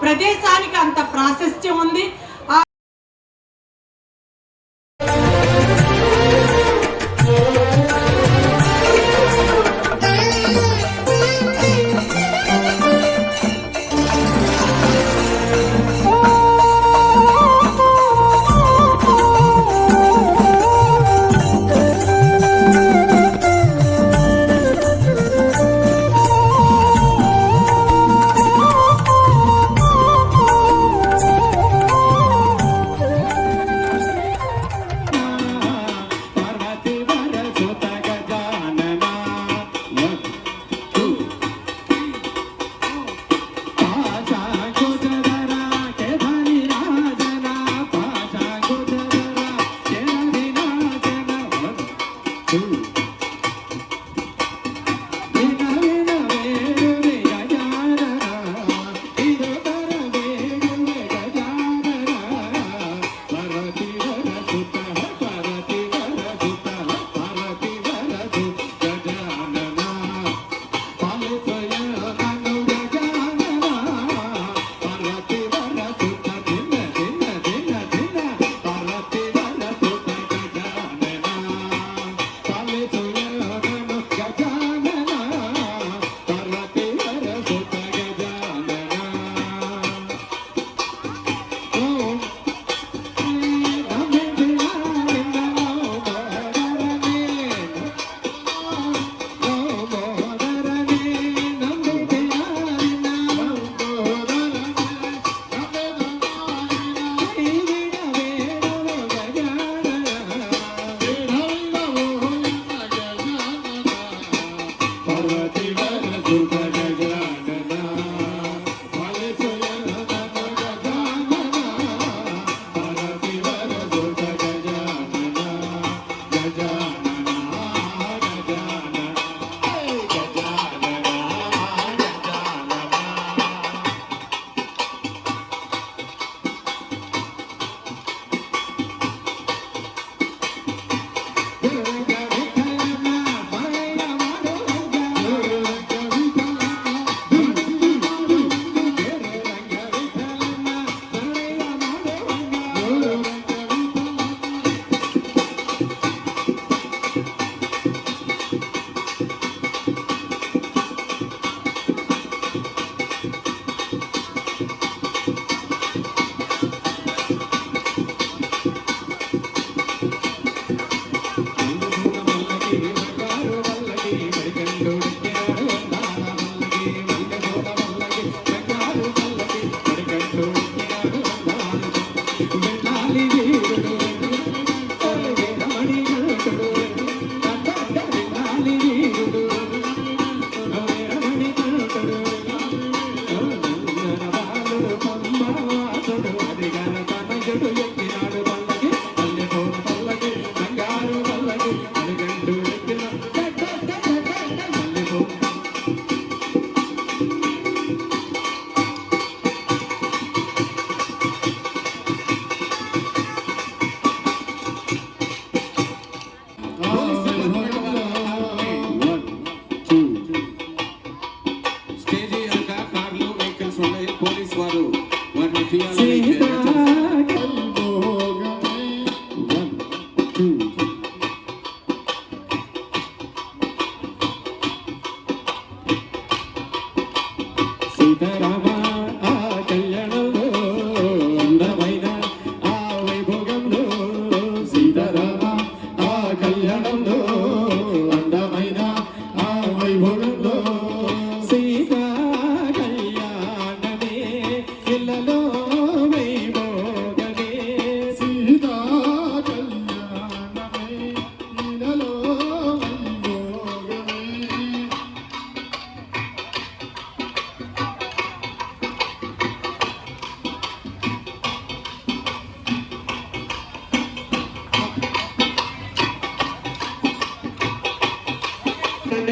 ప్రదేశానికి అంత ప్రాశస్త్యం ఉంది.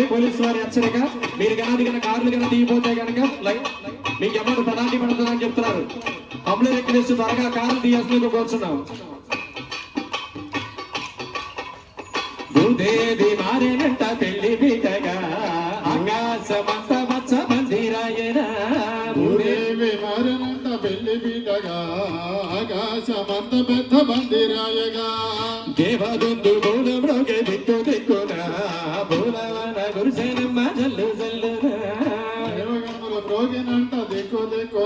పోలీసు వారి హెచ్చరిక, మీరు కనుక కార్లు కనుక దిగిపోతే కనుక మీకు అమౌంట్ పెనాల్టీ పడుతుందని చెప్తున్నారు. పబ్లిక్ రిక్వెస్ట్ త్వరగా కార్లు తీయాల్సిందిగా కోరుచున్నాం. భూదేవి మారేనంట పెళ్లి బిడ్డగా ఆకాశమంత మచ్చ మందిరాయన భూదేవి మారినంత పెళ్లి బిడ్డగా ఆకాశమంత పెద్ద బందిరాయగా దేవదుందు బోధంలోకి దిక్కు దిక్కున బోధవన గురుసేనమ్మ జల్లు జల్లున దేవగన్నుల మ్రోగినంట దిక్కు దిక్కు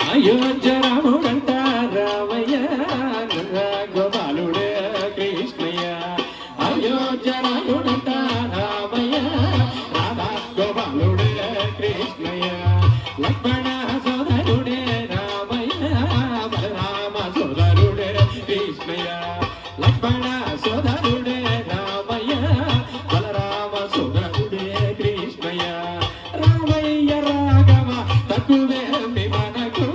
అయోధ్య రాముడంట రామయ్య గోపాలుడే కృష్ణయ్య అయోధ్య రాముడంట రామయ్య రాధా గోపాలుడే కృష్ణయ్య లక్ష్మణ సోదరుడే రామయ్య బలరామ సోదరుడే కృష్ణయ్య లక్ష్మణ సోదరుడే రామయ్య బలరామ సోదరుడే కృష్ణయ్య రామయ్య రాఘవ తక్కువే మనకు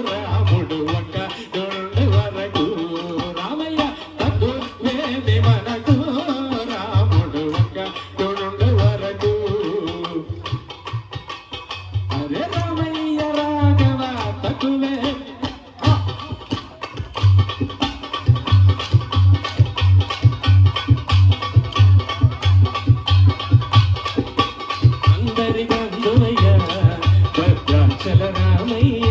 రాముడు ఒక దొండు వరకు రామయ్య తక్కువే మనకు రాముడు ఒక దొండు వరకు అరే రామయ్య రాఘవ తక్కువే అందరి బంధువయ్య భద్రాచల రామయ్య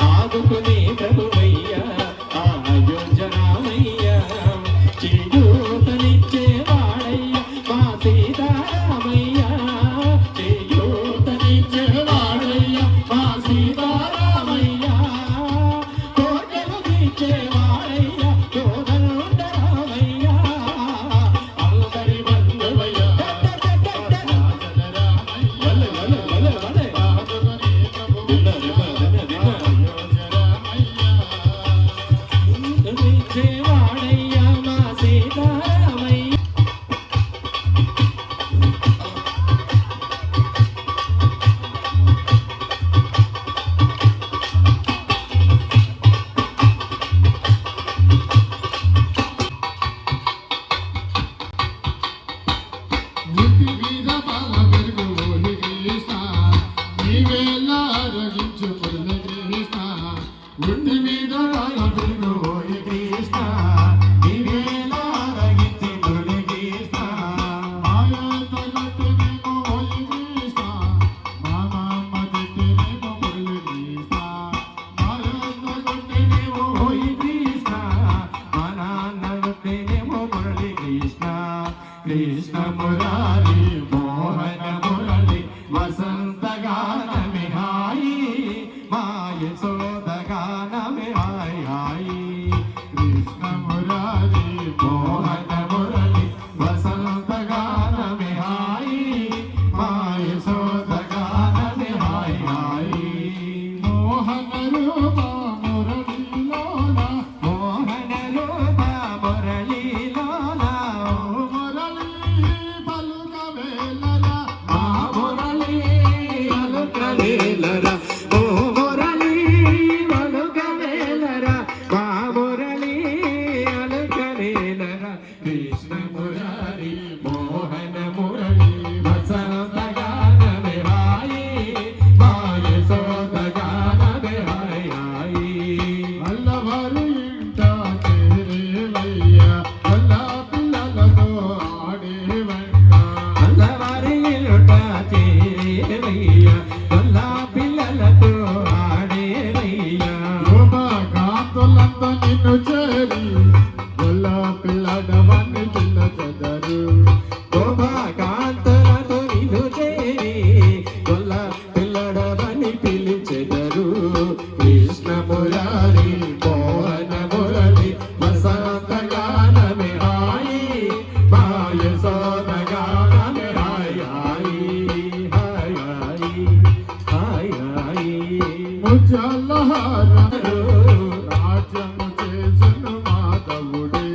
ఆదుకునే ప్రభువయ్య అయోధ్య రామయ్య చేయూతనిచ్చే వాడయ్య మా సీతారామయ్య చేయూతనిచ్చే వాడయ్య మా సీతారామయ్య కోటలు తీర్చే వాడయ్య కోదండ రామయ్య అందరి బంధువయ్య వాడయ్య మా సీతారామయ్య ముట్టి మీద బాల వెలుగు ఓలి కృష్ణ నీవేళ ఆరగించు మురళి కృష్ణ ముట్టి మీద బాల వెలుగు ఓలి కృష్ణ నీవేళ ఆరగించు మురళి కృష్ణ మాయంత గట్టినేమో ఓలి కృష్ణ మామమ్మ తిట్టినేమో మురళి కృష్ణ మాయంత గట్టినేమో ఓలి కృష్ణ మా నాన్న గట్టినేమో మురళి కృష్ణ కృష్ణ మురారి మోహన మురళి వసంత గానమి హాయి మాయ సోద గానమి హాయి హాయి కృష్ణ మురారి మోహన మురళి వసంత గానమి హాయి మాయ సోద గానమి హాయి హాయి మోహన రూప మురళీలోన మోహన రూప మురళీలోన మురళీ పలుకవేలరా మా మురళీ పలుకవేలరా ఓ మురళీ పలుకవేలరా మా మురళీ పలుకవేలరా కృష్ణ మురారి మోహన మురళీ వసంత గానమే హాయి మాయ సోద గానమే హాయి హాయి అల్లవారు ఇంట చేరేవయ్య అల్ల పిల్లలతో ఆడేవంట అల్లవారి ఇంట చేరేవయ్య అల్ల పిల్లలతో ఆడేవయ్య కాంతులంతా నిన్ను చేరి గొల్ల పిల్లడవని పిల్ల చెదరు కాంతులతో నిన్ను చేరి గొల్ల పిల్లడవని పిలిచెదరు కృష్ణ మురారి మోహన మురళి వసంత గానమే హాయి మాయ సోద గానమే హాయి హాయి హాయి హాయి హాయి హాయి ముచ్చల్లహారు రాజ్యము చేసును మాధవుడే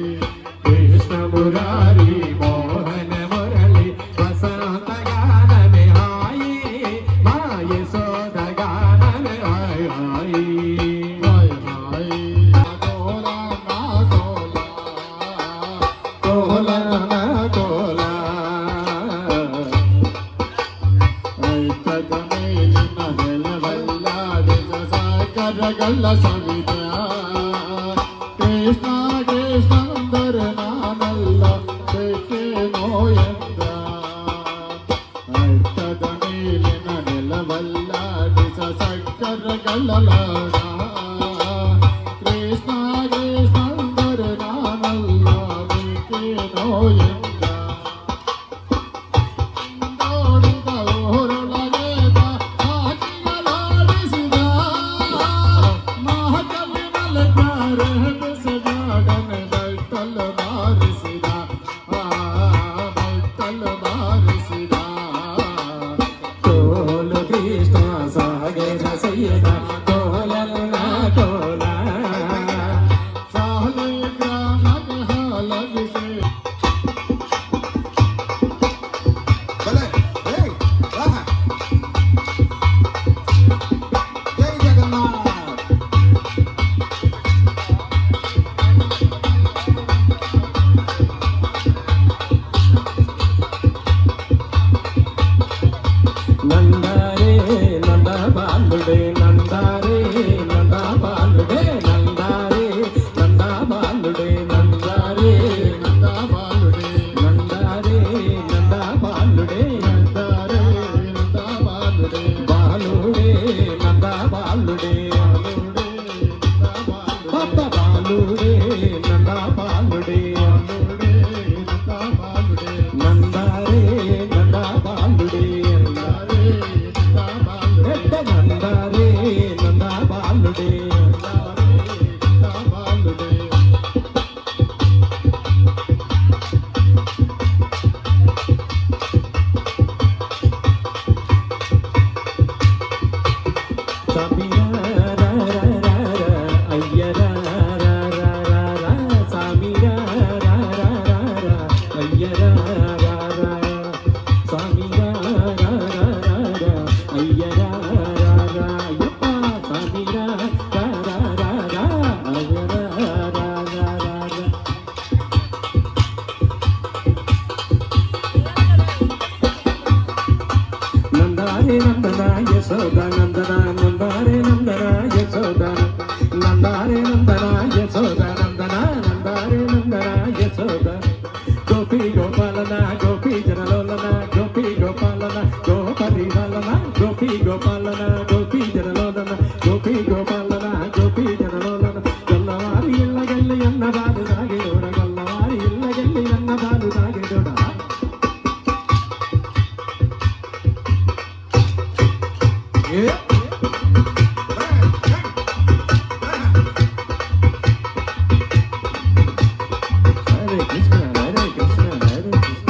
కృష్ణ మురారి మోహన మురళి వసంత గానమే హాయి మాయ సోద ಶಂಕರಗಲ್ಲ ಸವಿದ ಕೃಷ್ಣ ಕೃಷ್ಣಂದರ ನಾನಲ್ಲ ಬೇಕೇನೋ ಎಂದ ಅರ್ಥದ ಮೇಲಿನ ನೆಲವಲ್ಲಾಡಿಸ ಸಕ್ಕರಗಲ್ಲ ಕೃಷ್ಣ ಕೃಷ್ಣಂದರ ನಾನಲ್ಲ ಬೇಕೇನೋ ಎಂದ నందారే నంద బాలుడే నందారే నంద బాలుడే నందారే నంద బాలుడే నందారే నంద బాలుడే నందారే నంద బాలుడే నందారే నంద బాలుడే బాలుడే నంద బాలుడే పప్ప బాలుడే నంద బాలుడే నందారే నంద బాలుడే నందారే నంద బాలుడే నందారే నందన యశోద నందన నందారే నందన యశోద నందారే నందన యశోద నందన నందారే నందన యశోద గోపి గోపాలన గోపీ జనలోలన గోపి గోపాలన గోపరిపాలన గోపి గోపాలన గోపీ జనలోలన గోపి గోపాలన గోపీ జనలోలన గొల్లవారి ఇళ్ళగల్లి అన్న బాలు సాగేడోడ గొల్లవారి ఇళ్ళగల్లి అన్న బాలు సాగేడోడ హరే కృష్ణ హరే కృష్ణ హరే కృష్ణ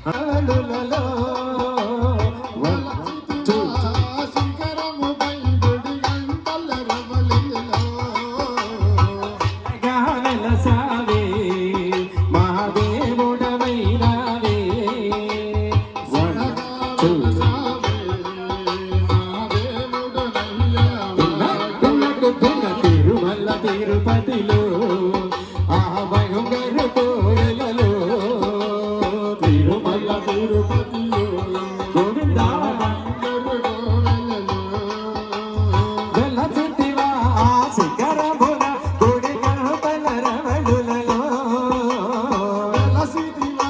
హరులలో వెలసావే మహాదేవుడవైనావే తిరుమల తిరుపతిలో ఆ భయంకర కోవెలలో తిరుమల తిరుపతిలో గోవిందా వెలసితివా ఆ శిఖరమున గుడి కనుపల రవళులలో వెలసితివా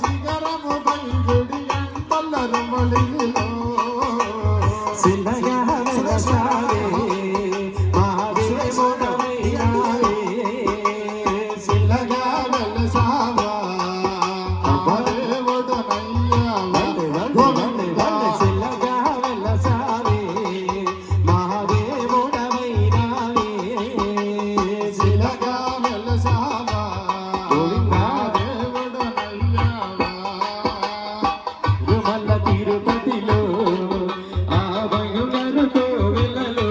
శిఖరముపై గుడి గంటల రమళిలో సిల్లగా వెలసావే మహాదేవుడవైనావే సిల్లగా వెలసావా మహాదేవుడనయ్యావా గోవిందా సిల్లగా వెలసావే మహాదేవుడవైనావే సిల్లగా వెలసావా గోవిందా మహాదేవుడనయ్యావా తిరుమల తిరుపతిలో ఆ భయంకర కోవెలలో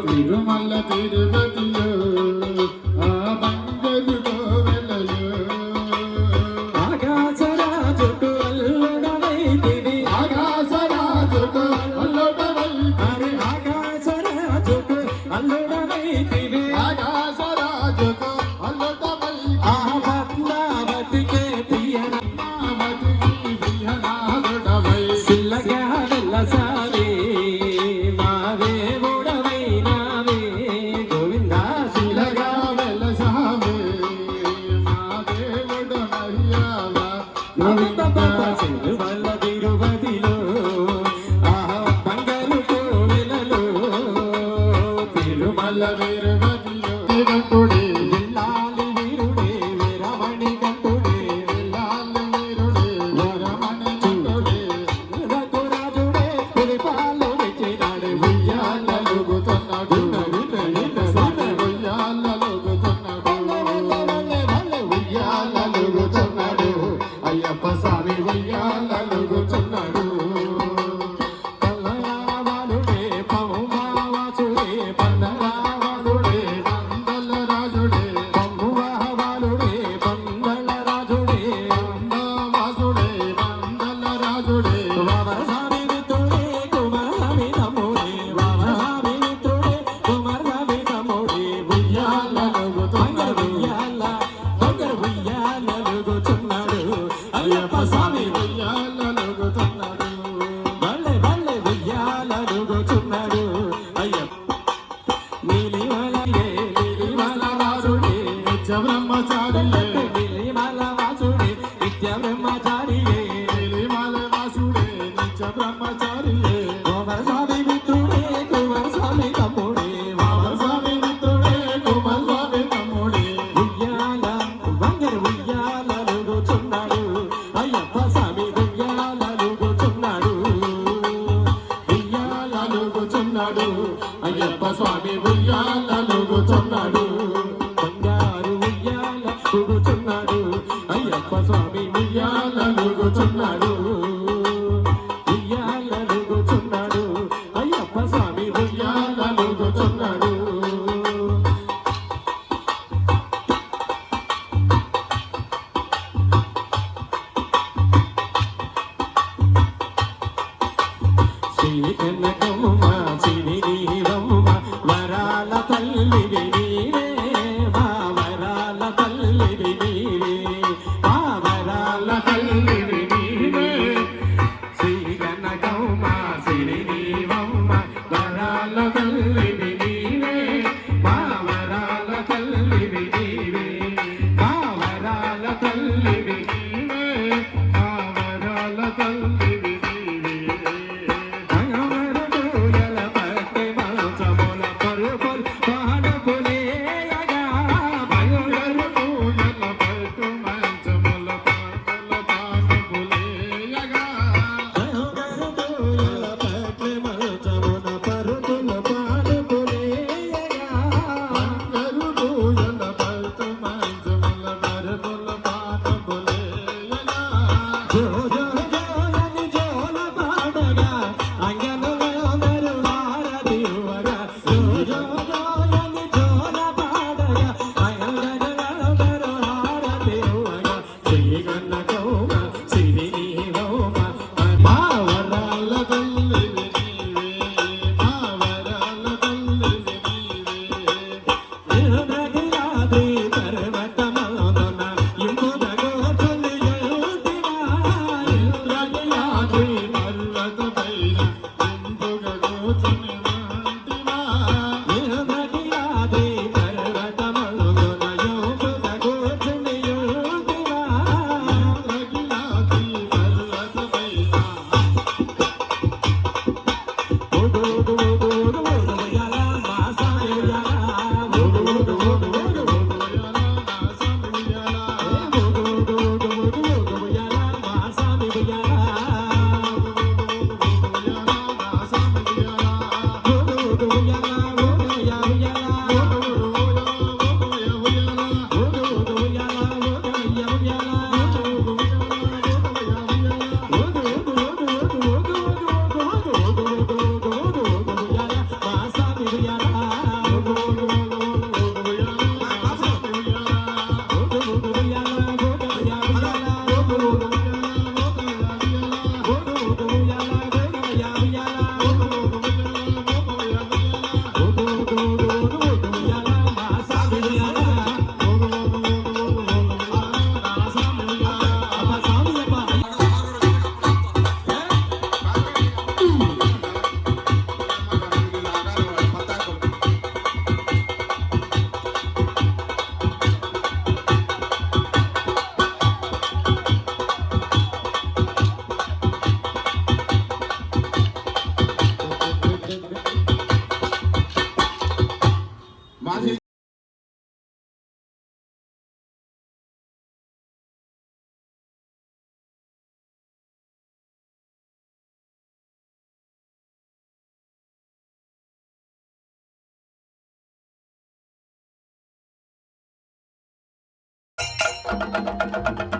తిరుమల తిరుపతిలో ఆ బంగారు కోవెలలో ఆకాశరాజుకు అల్లుడవైతివి ఆకాశరాజుకు అల్లుడవైతివి అరే ఆకాశరాజుకు అల్లుడవైతివి ఆకాశరాజుకు అల్లుడవైతివి ఆ పద్మావతికే ప్రియన పద్మావతికి ప్రియనాథుడవై సిల్లగా ఉయ్యాలలుగుచున్నాడు పల్లరావాలుడే పౌమావాసుడే పందరావాలుడే పందల రాజుడే పమ్మువావాలుడే పందల రాజుడే వాసుడే పందల రాజుడే వావరసామి మిత్రుడే కుమారస్వామి తమ్ముడే వావరసామి మిత్రుడే కుమారస్వామి తమ్ముడే ఉయ్యాలలుగుతున్నాడు ఉయ్యాలలుగుచున్నాడు అయ్యప్ప స్వామి ఉయ్యాలలుగుతున్నాడు బల్లె బల్లె ఉయ్యాలలుగుచున్నాడు అయ్యప్ప నీలిమలయే నీలిమల వాసుడే నిత్య బ్రహ్మచారియే నీలిమల వాసుడే నిత్య బ్రహ్మచారియే నీలిమాల వాసుడే నిత్య బ్రహ్మచారియే కుమారస్వామి మిత్రుడే కుమారస్వామి తమ్ముడే వామస్వామి మిత్రుడే కుమస్వామి తమ్ముడే ఉయ్యాల బంగారు ఉయ్యాలలుగుచున్నాడు అయ్యప్ప స్వామి ఉయ్యాలలుగుచున్నాడు ఉయ్యాలలుగుచున్నాడు అయ్యప్ప స్వామి ఉయ్యాలలుగుచున్నాడు బంగారు ఉయ్యాలలుగుచున్నాడు అయ్యప్ప స్వామి ఉయ్యాలలుగుచున్నాడు ఉయ్యాలలుగుచున్నాడు అయ్యప్ప స్వామి ఉయ్యాలలుగుచున్నాడు శ్రీకనకమ్మ శ్రీనీవమ్మ వరాల తల్లివి నీవే మా వరాల తల్లివి నీవే మా వరాల తల్లివి నీవే శ్రీకనకమ్మ శ్రీనీవమ్మ వరాల తల్లివి నీవే మా వరాల తల్లివి నీవే మా వరాల తల్లివి నీవే ఆ వరాల తల్లివి నీవే భగవరుడుయల పట్టె మంచముల పరుపుల్ పానపులేయగా భగవరుడు పూయల పట్టు మంచముల పాటల పానుపులేయగా భగవరుడుయల పట్టె మంచముల పరుపుల్ పానపులేయగా గరుడూయల పట్టు మంచముల పరుపుల పానుపులేయగా జో జో జోయని జోల పాడగా అంగనలందరూ హారతివ్వగా జో జో జోయని జోల పాడగా అంగనలందరూ హారతివ్వగా శ్రీగన్నకౌమ శ్రీనీవౌమ మా వరాల వరాల తల్లివి నీవే మా వరాల తల్లివి నీవే నగిలాద్రి పర్వతమందున ఇంపుదగోచులియుటివా ఇంద్రగిలాద్రి పర్వతపైన ఇంపుగా కూర్చుని ఉంటివా నగిలాద్రి పర్వతమందున ఇంపుదగోచులియుటివా ఇంద్రగిలాద్రి పర్వతపైన ఉయాల మాసాయ ఉయాల నా సమయాల ఉయాల మాసామి ఉయాల నా సమయాల Thank you.